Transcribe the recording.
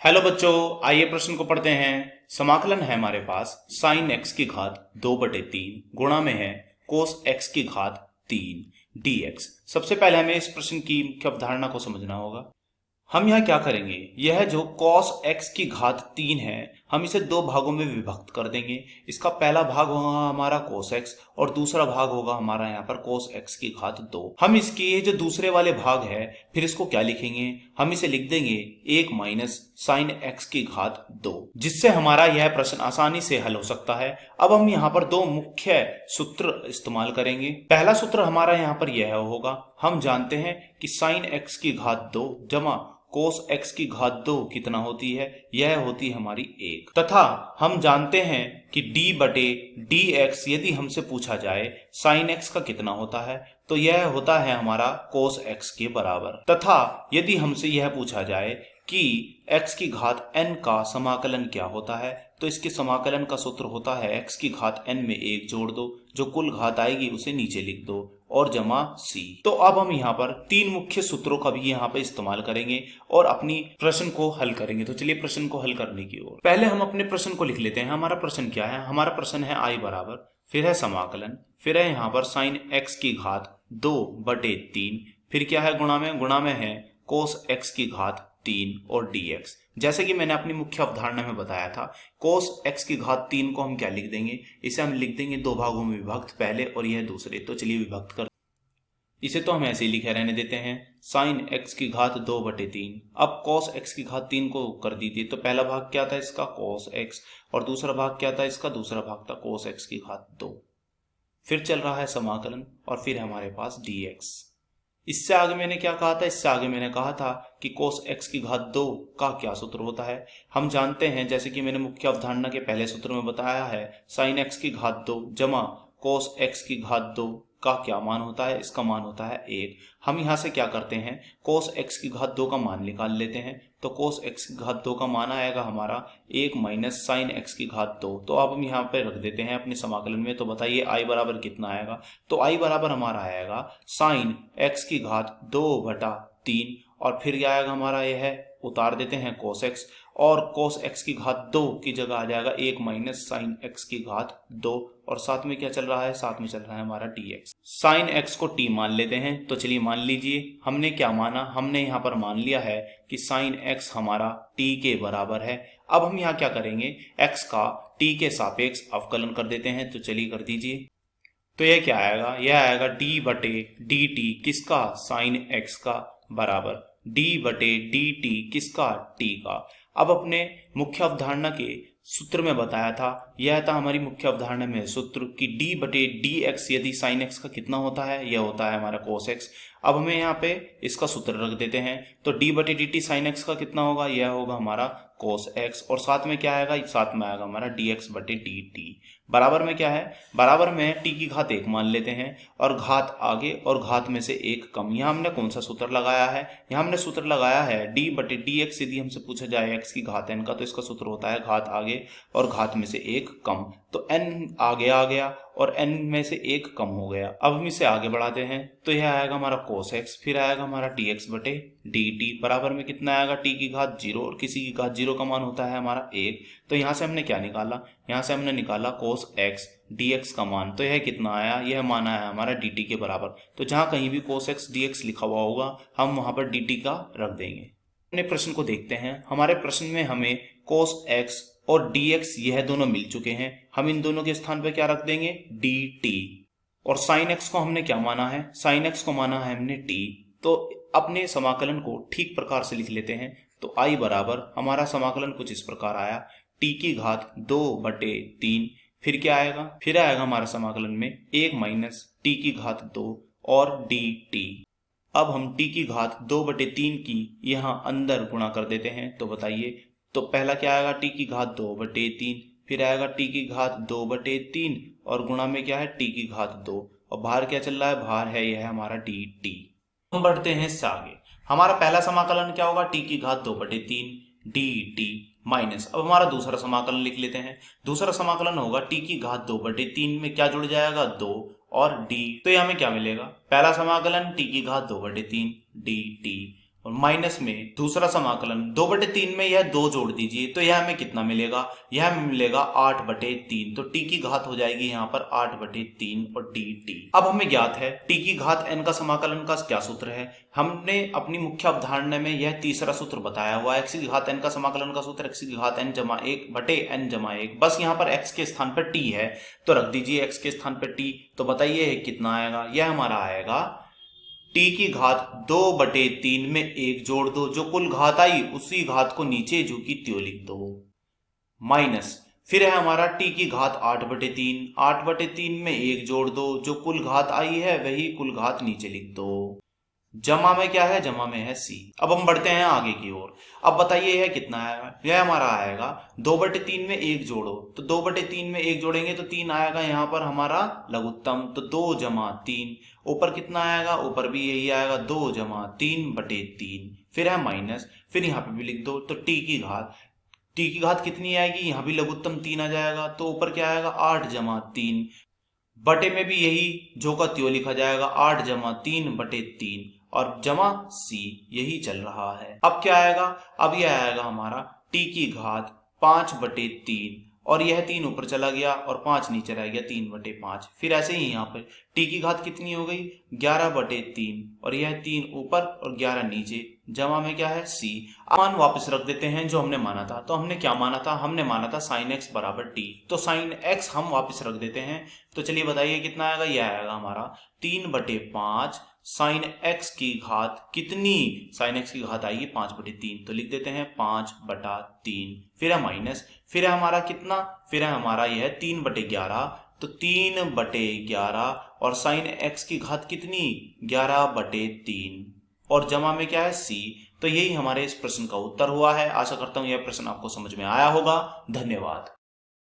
Hello बच्चों, आइए प्रश्न को पढ़ते हैं। समाकलन है हमारे पास साइन एक्स की घात 2/3 गुणा में है कोस एक्स की घात 3 dx। सबसे पहले हमें इस प्रश्न की मुख्य अवधारणा को समझना होगा। हम यहाँ क्या करेंगे, यह जो cos x की घात 3 है हम इसे दो भागों में विभक्त कर देंगे। इसका पहला भाग होगा हमारा cos x और दूसरा भाग होगा हमारा यहाँ पर cos x की घात 2। हम इसके ये जो दूसरे वाले भाग है फिर इसको क्या लिखेंगे, हम इसे लिख देंगे 1 माइनस साइन x की घात 2, जिससे हमारा यह प्रश्न आसानी से हल हो सकता है। अब हम यहाँ पर दो मुख्य सूत्र इस्तेमाल करेंगे। पहला सूत्र हमारा यहाँ पर यह होगा, हम जानते हैं कि साइन x की घात 2 जमा कोस x की घात 2 कितना होती है, यह होती है हमारी 1, तथा हम जानते हैं कि d/dx यदि हमसे पूछा जाए साइन x का कितना होता है तो यह होता है हमारा कोस x के बराबर, तथा यदि हमसे यह पूछा जाए कि x की घात n का समाकलन क्या होता है तो इसके समाकलन का सूत्र होता है x की घात n में 1 जोड़ दो, जो कुल घात आएगी उसे नीचे लिख दो और जमा c। तो अब हम यहाँ पर तीन मुख्य सूत्रों का भी यहाँ पर इस्तेमाल करेंगे और अपनी प्रश्न को हल करेंगे। तो चलिए प्रश्न को हल करने की ओर। पहले हम अपने प्रश्न को लिख लेते हैं। हमारा प्रश्न क्या है, हमारा प्रश्न है i बराबर, फिर है समाकलन, फिर है यहाँ पर साइन x की घात 2/3, फिर क्या है गुणा में है कोस x की घात 3 और dx। जैसे कि मैंने अपनी मुख्य अवधारणा में बताया था, कोस x की घात 3 को हम क्या लिख देंगे, इसे हम लिख देंगे दो भागों में विभक्त, पहले और यह दूसरे। तो चलिए विभक्त कर, इसे तो हम ऐसे ही लिखे रहने देते हैं साइन x की घात 2/3। अब cos x की घात 3 को कर दीजिए, तो पहला भाग क्या था इसका cos x और दूसरा भाग क्या था इसका, दूसरा भाग था cos x की घात 2। फिर चल रहा है समाकलन और फिर हमारे पास dx। इससे आगे मैंने क्या कहा था, इससे आगे मैंने कहा था कि cos x की घात 2 का क्या सूत्र होता है। हम जानते हैं, जैसे कि मैंने मुख्य अवधारणा के पहले सूत्र में बताया है, साइन x की घात 2 जमा cos x की घात 2 का क्या मान होता है, इसका मान होता है 1। हम यहाँ से क्या करते हैं, cos x की घात 2 का मान निकाल लेते हैं। तो cos x की घात 2 का मान आएगा हमारा 1 माइनस साइन x की घात 2। तो अब हम यहाँ पे रख देते हैं अपने समाकलन में। तो बताइए i बराबर कितना आएगा, तो i बराबर हमारा आएगा साइन x की घात 2/3 और फिर क्या आएगा हमारा, यह उतार देते हैं cos x और cos x की घात 2 की जगह आ जाएगा 1 माइनस साइन x की घात 2 और साथ में क्या चल रहा है, साथ में चल रहा है हमारा dx। साइन x को t मान लेते हैं। तो चलिए मान लीजिए, हमने क्या माना, हमने यहाँ पर मान लिया है कि साइन x हमारा t के बराबर है। अब हम यहाँ क्या करेंगे, x का t के सापेक्ष अवकलन कर देते हैं। तो चलिए कर दीजिए। तो यह क्या आएगा, यह आएगा d/dt किसका, साइन x का बराबर d/dt किसका, t का। अब अपने मुख्य अवधारणा के सूत्र में बताया था, यह था हमारी मुख्य अवधारणा में सूत्र कि d/dx यदि sin x का कितना होता है, यह होता है हमारा cos x। अब हमें यहाँ पे इसका सूत्र रख देते हैं। तो d/dt sin x का कितना होगा, यह होगा हमारा cos x और साथ में क्या आएगा, साथ में आएगा हमारा dx/dt। बराबर में क्या है, बराबर में t की घात 1 मान लेते हैं और घात आगे और घात में से 1 कम। यहाँ हमने कौन सा सूत्र लगाया है, यहाँ हमने सूत्र लगाया है d/dx। यदि हमसे पूछा जाए x की घात n का तो इसका सूत्र होता है घात आगे और घात में से 1 कम। तो n आगे आ गया और n में से 1 कम हो गया। अब हम इसे आगे बढ़ाते हैं, तो यह आएगा हमारा cos x, फिर आएगा हमारा dx/dt बराबर में कितना आएगा, t की घात 0 और किसी की घात 0 का मान होता है हमारा 1। तो यहाँ से हमने क्या निकाला, यहाँ से हमने निकाला cos x dx का मान। तो यह कितना आया, यह मान आया हमारा dt के बराबर। तो जहाँ कहीं भी cos x dx लिखा हुआ होगा हम वहां पर dt का रख देंगे। अपने प्रश्न को देखते हैं। हमारे प्रश्न में हमें cos x और dx यह दोनों मिल चुके हैं। हम इन दोनों के स्थान पर क्या रख देंगे, dt। और sin x को हमने क्या माना है, sin x को माना है हमने t। तो अपने समाकलन को ठीक प्रकार से लिख लेते हैं। तो i बराबर हमारा समाकलन कुछ इस प्रकार आया, t की घात 2/3, फिर क्या आएगा, फिर आएगा हमारा समाकलन में 1 माइनस t की घात 2 और dt। अब हम t की घात 2/3 की यहाँ अंदर गुणा कर देते हैं। तो बताइए, तो पहला क्या आएगा, t की घात 2/3, फिर आएगा t की घात 2/3 और गुणा में क्या है, t की घात 2 और बाहर क्या चल रहा है, बाहर है यह हमारा dt। हम बढ़ते हैं इससे आगे। हमारा पहला समाकलन क्या होगा, t की घात 2/3 dt माइनस, अब हमारा दूसरा समाकलन लिख लेते हैं। दूसरा समाकलन होगा t की घात 2/3 में क्या जुड़ जाएगा, 2 और d। तो ये हमें क्या मिलेगा, पहला समाकलन t की घात 2/3 dt और माइनस में दूसरा समाकलन 2/3 में यह 2 जोड़ दीजिए तो यह हमें कितना मिलेगा, यह हमें मिलेगा 8/3। तो t की घात हो जाएगी यहाँ पर 8/3 और dt। अब हमें ज्ञात है t की घात n का समाकलन का क्या सूत्र है। हमने अपनी मुख्य अवधारणा में यह तीसरा सूत्र बताया हुआ है, x की घात n का समाकलन का सूत्र x की घात n जमा 1/n/1। बस यहाँ पर x के स्थान पर t है तो रख दीजिए x के स्थान पर t। तो बताइए कितना आएगा, यह हमारा आएगा t की घात 2/3 में 1 जोड़ दो, जो कुल घात आई उसी घात को नीचे जो की त्यों लिख दो, माइनस फिर है हमारा t की घात 8/3, 8/3 में 1 जोड़ दो, जो कुल घात आई है वही कुल घात नीचे लिख दो, जमा में क्या है, जमा में है c। अब हम बढ़ते हैं आगे की ओर। अब बताइए यह कितना आएगा, यह हमारा आएगा 2/3 में 1 जोड़ो, तो 2/3 में 1 जोड़ेंगे तो 3 आएगा यहाँ पर हमारा लघुत्तम, तो 2 जमा 3। ऊपर कितना आएगा, ऊपर भी यही आएगा 2 जमा 3/3। फिर है माइनस, फिर यहाँ पे भी लिख दो, तो t की घात कितनी आएगी, यहाँ भी लघुत्तम 3 आ जाएगा, तो ऊपर क्या आएगा 8 जमा 3। बटे में भी यही जो का त्यों लिखा जाएगा 8 जमा 3/3 और जमा c, यही चल रहा है। अब क्या आएगा, अब यह आएगा हमारा t की घात 5/3 और यह 3 ऊपर चला गया और 5 नीचे रह गया 3/5। फिर ऐसे ही यहाँ पर t की घात कितनी हो गई 11/3 और यह 3 ऊपर और 11 नीचे, जमा में क्या है c। मान वापस रख देते हैं जो हमने माना था। तो हमने क्या माना था, हमने माना था sin x बराबर t, तो sin x हम वापस रख देते हैं। तो चलिए बताइए कितना आएगा, यह आएगा हमारा 3/5 sin x की घात कितनी, sin x की घात आएगी 5/3, तो लिख देते हैं 5/3। फिर है माइनस, फिर है हमारा कितना, फिर है हमारा यह 3/11, तो 3/11 और sin x की घात कितनी 11/3 और जमा में क्या है c। तो यही हमारे इस प्रश्न का उत्तर हुआ है। आशा करता हूं यह प्रश्न आपको समझ में आया होगा। धन्यवाद।